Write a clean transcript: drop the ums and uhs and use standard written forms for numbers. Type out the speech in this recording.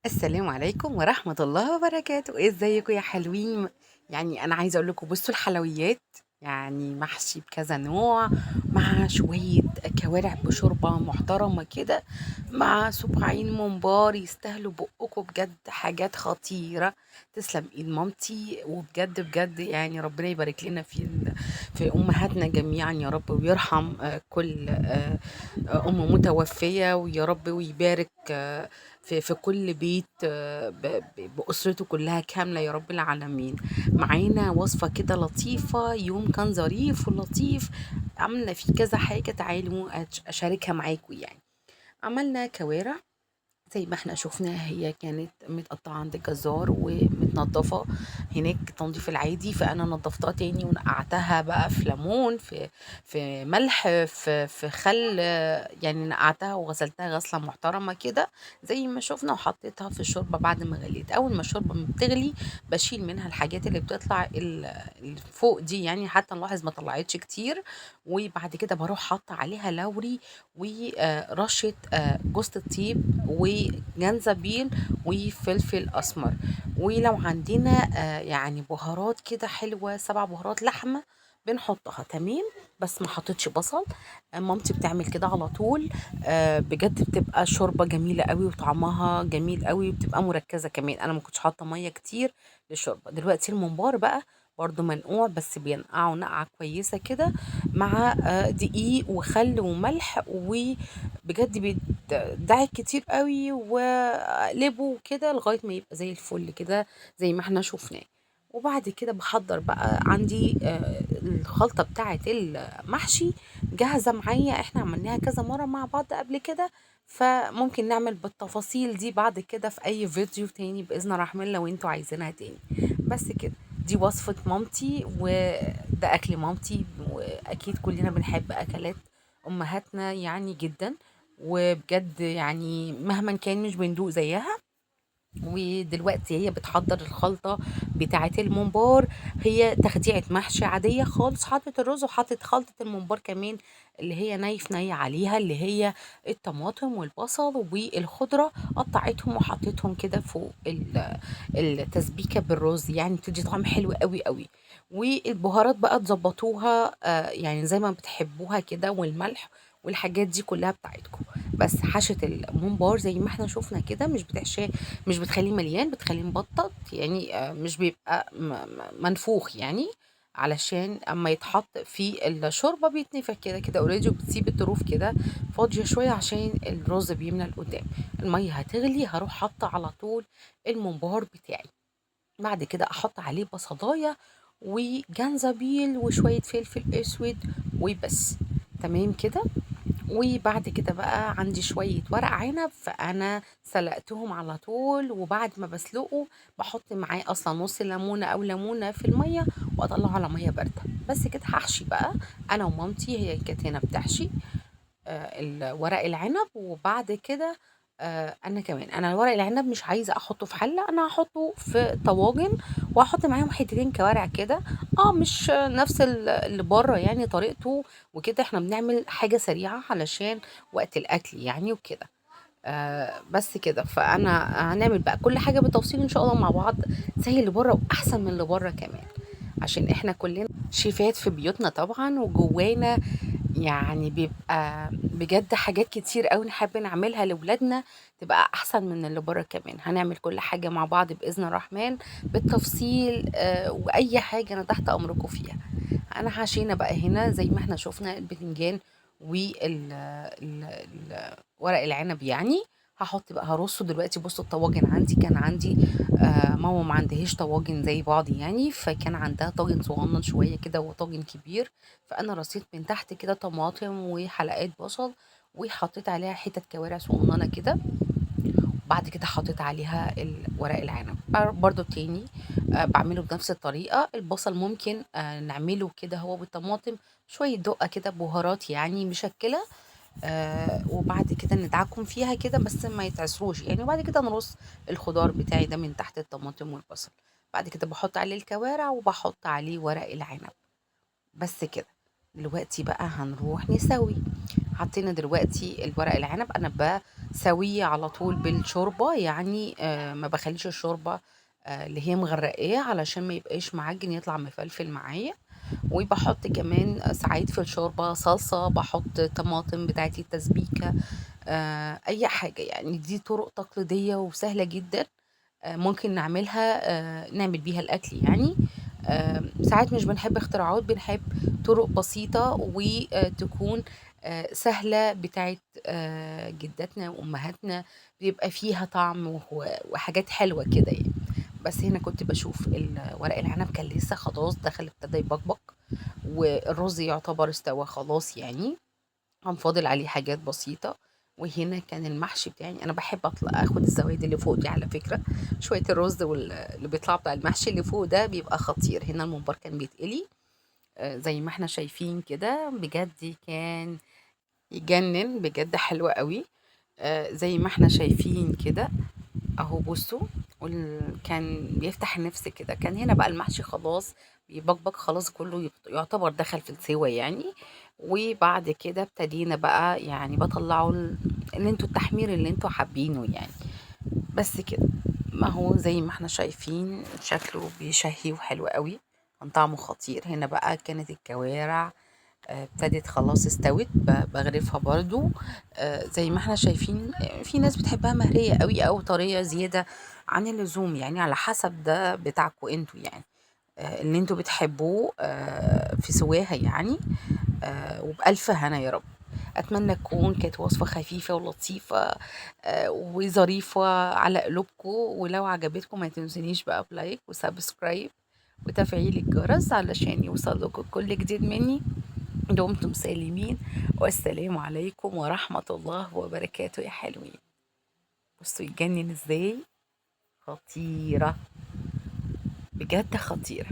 السلام عليكم ورحمة الله وبركاته، ازيكم يا حلوين؟ يعني أنا عايزة أقول لكم بصوا الحلويات، يعني محشي بكذا نوع، مع شوية كوارع بشوربة محترمة كده، مع صباعين ممبار يستاهلوا بقكم بجد، حاجات خطيرة. تسلم ايد مامتي، وبجد بجد يعني ربنا يبارك لنا في أمهاتنا جميعا يا رب، ويرحم كل أم متوفية، ويا رب ويبارك في كل بيت بأسرته كلها كاملة يا رب العالمين. معانا وصفة كده لطيفة، يوم كان ظريف ولطيف، عملنا فيه كذا حاجة، تعالوا أشاركها معاكم يعني. عملنا كوارع زي ما احنا شفنا، هي كانت متقطعة عند الجزار ومتنضفة هناك تنظيف العادي، فأنا نضفتها تاني ونقعتها بقى في ليمون، في ملح، في خل، يعني نقعتها وغسلتها غسلة محترمة كده زي ما شفنا، وحطيتها في الشوربة بعد ما غليت. أول ما الشوربة ما بتغلي بشيل منها الحاجات اللي بتطلع اللي فوق دي، يعني حتى نلاحظ ما طلعتش كتير. وبعد كده بروح حاطة عليها لوري ورشة جوز الطيب وجنزبيل وفلفل اسمر. ولو عندنا يعني بهارات كده حلوه، 7 بهارات لحمه بنحطها تمام. بس ما حطيتش بصل. مامتي بتعمل كده على طول. بجد بتبقى شوربه جميله قوي وطعمها جميل قوي، وبتبقى مركزه كمان. انا ما كنتش حاطه ميه كتير للشوربه. دلوقتي الممبار بقى برضو منقوع، بس بينقعه نقعه كويسه كده، مع دقيق وخل وملح، وبجد دعك كتير قوي، واقلبه كده لغاية ما يبقى زي الفل كده زي ما احنا شفناه. وبعد كده بحضر بقى عندي الخلطة بتاعة المحشي جاهزة معايا، احنا عملناها كذا مرة مع بعض قبل كده، فممكن نعمل بالتفاصيل دي بعد كده في اي فيديو تاني بإذن الرحمن لو انتوا عايزينها تاني. بس كده، دي وصفة مامتي وده أكل مامتي، وأكيد كلنا بنحب أكلات أمهاتنا يعني جدا، وبجد يعني مهما كان مش بندوق زيها. ودلوقتي هي بتحضر الخلطة بتاعة الممبار. هي تخديعة محشي عادية خالص، حطت الرز وحطت خلطة الممبار كمان، اللي هي ني عليها، اللي هي الطماطم والبصل والخضرة، قطعتهم وحطيتهم كده فوق التسبيكة بالرز، يعني بتدي طعم حلو قوي قوي. والبهارات بقى تظبطوها يعني زي ما بتحبوها كده، والملح والحاجات دي كلها بتاعتكم. بس حشة الممبار زي ما احنا شفنا كده، مش بتخليه مليان، بتخليه مبطط يعني، مش بيبقى منفوخ يعني، علشان اما يتحط في الشوربه بيتنفخ كده كده اوريدي، وبتسيب الطروف كده فاضيه شويه عشان الرز بيملى لقدام. الميه هتغلي، هروح حاطه على طول الممبار بتاعي. بعد كده احط عليه بصلايه وجنزبيل وشويه فلفل اسود وبس. تمام كده. وبعد كده بقى عندي شوية ورق عنب، فأنا سلقتهم على طول، وبعد ما بسلقه بحط معاه أصلا نص ليمونة أو ليمونة في المية، وأطلعه على مية باردة. بس كده هحشي بقى. أنا ومامتي هي كانت هنا بتحشي ورق العنب. وبعد كده انا كمان، انا ورق العنب مش عايزه احطه في حله، انا هحطه في طواجن، وهحط معاهم حتتين كوارع كده. مش نفس اللي بره يعني طريقته، وكده احنا بنعمل حاجه سريعه علشان وقت الاكل يعني وكده. بس كده، فانا هنعمل بقى كل حاجه بالتفصيل ان شاء الله مع بعض، زي اللي بره واحسن من اللي بره كمان، عشان احنا كلنا شيفات في بيوتنا طبعا، وجوانا يعني بيبقى بجد حاجات كتير قوي نحب نعملها لولادنا تبقى احسن من اللي بره كمان. هنعمل كل حاجة مع بعض بإذن الرحمن بالتفصيل، واي حاجة انا تحت امركم فيها. انا حشينا بقى هنا زي ما احنا شفنا البتنجان ورق العنب يعني. هحط بقى هرصه دلوقتي. بصوا الطواجن عندي، كان عندي ماما ما عندهاش طواجن زي بعض يعني، فكان عندها طاجن صغنن شوية كده وطاجن كبير، فانا رصيت من تحت كده طماطم وحلقات بصل، وحطيت عليها حتت كوارع صغننه كده. وبعد كده حطيت عليها ورق العنب برضو تاني. بعمله بنفس الطريقه. البصل ممكن نعمله كده هو بالطماطم، شويه دقه كده بهارات يعني مشكله، وبعد كده ندعكم فيها كده بس ما يتعصروش يعني. وبعد كده نرص الخضار بتاعي ده من تحت الطماطم والبصل. بعد كده بحط عليه الكوارع وبحط عليه ورق العنب. بس كده. دلوقتي بقى هنروح نسوي. حطينا دلوقتي الورق العنب، انا بسويه على طول بالشوربه، يعني ما بخليش الشوربه اللي هي مغرقاه علشان ما يبقاش معجن، يطلع مفلفل معايا. وبحط كمان ساعات في الشوربه صلصه، بحط طماطم بتاعتي التسبيكه، اي حاجه. يعني دي طرق تقليديه وسهله جدا، ممكن نعملها، نعمل بيها الأكل يعني. ساعات مش بنحب اختراعات، بنحب طرق بسيطة وتكون سهلة، بتاعت جداتنا وأمهاتنا، بيبقى فيها طعم وحاجات حلوة كده يعني. بس هنا كنت بشوف ورق العنب كان لسه خلاص دخل، ابتدى يبقبق، والرز يعتبر استوى خلاص يعني، كان فاضل عليه حاجات بسيطة. وهنا كان المحشي بتاعي، انا بحب اطلع اخد الزوايد اللي فوق دي على فكرة. شوية الرز اللي بيطلع بتاع المحشي اللي فوق ده بيبقى خطير. هنا الممبار كان بيتقلي زي ما احنا شايفين كده، بجد كان يجنن، بجد حلو قوي. زي ما احنا شايفين كده اهو، بصوا. كان بيفتح النفس كده. كان هنا بقى المحشي خلاص بيبقبق خلاص، كله يعتبر دخل في السوا يعني. وبعد كده ابتدينا بقى يعني بطلعه اللي انتوا التحمير اللي انتوا حابينه يعني. بس كده، ما هو زي ما احنا شايفين شكله بيشهي وحلو قوي، كان طعمه خطير. هنا بقى كانت الكوارع ابتدت خلاص استوت، بغرفها برضو. زي ما احنا شايفين، في ناس بتحبها مهرية قوي او طرية زيادة عن اللزوم، يعني على حسب ده بتاعكم انتوا يعني، اللي انتوا بتحبوه في سواها يعني. وبألف هنا يا رب. أتمنى تكون كانت وصفة خفيفة ولطيفة وظريفة على قلوبكم. ولو عجبتكم ما تنسونيش بقى بلايك وسبسكرايب وتفعيل الجرس علشان يوصل لكم كل جديد مني. دمتم سالمين، والسلام عليكم ورحمة الله وبركاته يا حلوين. بصوا يجنن ازاي، خطيرة، بجد خطيرة.